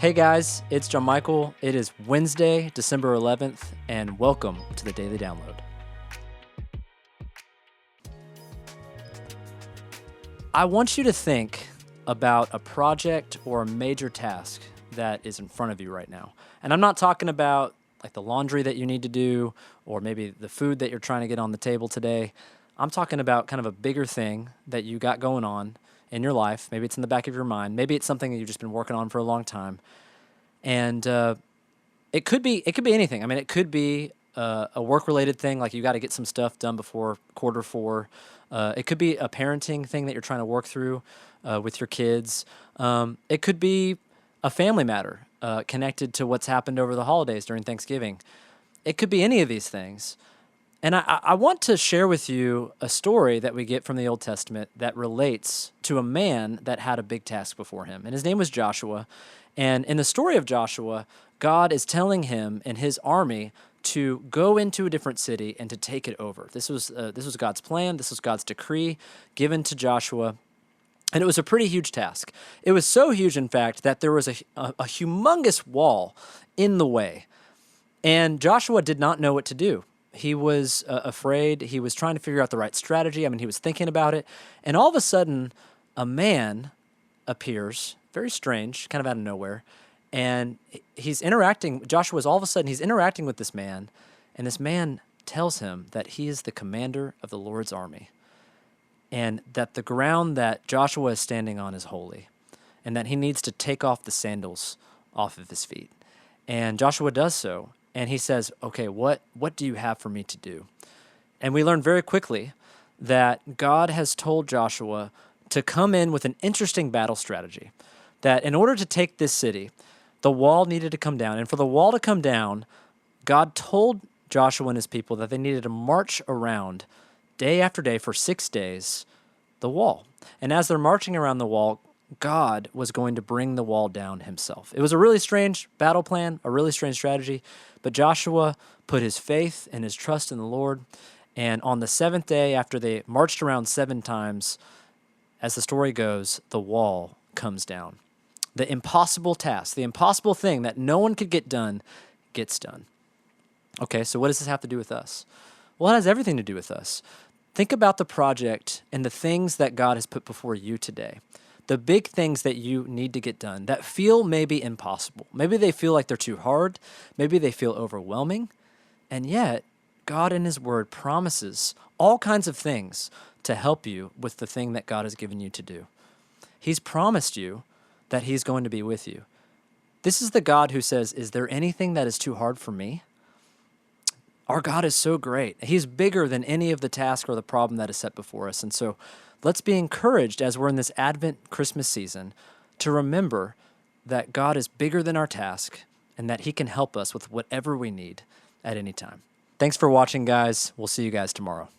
Hey guys, it's John Michael. It is Wednesday, December 11th, and welcome to the Daily Download. I want you to think about a project or a major task that is in front of you right now. And I'm not talking about like the laundry that you need to do or maybe the food that you're trying to get on the table today. I'm talking about kind of a bigger thing that you got going on in your life. Maybe it's in the back of your mind. Maybe it's something that you've just been working on for a long time. And it could be anything. I mean, it could be a work-related thing, like you got to get some stuff done before quarter four. It could be a parenting thing that you're trying to work through with your kids. It could be a family matter connected to what's happened over the holidays during Thanksgiving. It could be any of these things. And I want to share with you a story that we get from the Old Testament that relates to a man that had a big task before him. And his name was Joshua. And in the story of Joshua, God is telling him and his army to go into a different city and to take it over. This was God's plan. This was God's decree given to Joshua. And it was a pretty huge task. It was so huge, in fact, that there was a humongous wall in the way. And Joshua did not know what to do. He was afraid. He was trying to figure out the right strategy. I mean, he was thinking about it. And all of a sudden, a man appears, very strange, kind of out of nowhere. And he's interacting. Joshua's all of a sudden, he's interacting with this man. And this man tells him that he is the commander of the Lord's army. And that the ground that Joshua is standing on is holy. And that he needs to take off the sandals off of his feet. And Joshua does so. And he says, okay, what do you have for me to do? And we learn very quickly that God has told Joshua to come in with an interesting battle strategy. That in order to take this city, the wall needed to come down. And for the wall to come down, God told Joshua and his people that they needed to march around day after day for 6 days the wall. And as they're marching around the wall, God was going to bring the wall down himself. It was a really strange battle plan, a really strange strategy, but Joshua put his faith and his trust in the Lord, and on the seventh day, after they marched around 7 times, as the story goes, the wall comes down. The impossible task, the impossible thing that no one could get done, gets done. Okay, so what does this have to do with us? Well, it has everything to do with us. Think about the project and the things that God has put before you today. The big things that you need to get done that feel maybe impossible. Maybe they feel like they're too hard. Maybe they feel overwhelming. And yet, God in his word promises all kinds of things to help you with the thing that God has given you to do. He's promised you that he's going to be with you. This is the God who says, is there anything that is too hard for me? Our God is so great. He's bigger than any of the task or the problem that is set before us. And so let's be encouraged as we're in this Advent Christmas season to remember that God is bigger than our task and that he can help us with whatever we need at any time. Thanks for watching, guys. We'll see you guys tomorrow.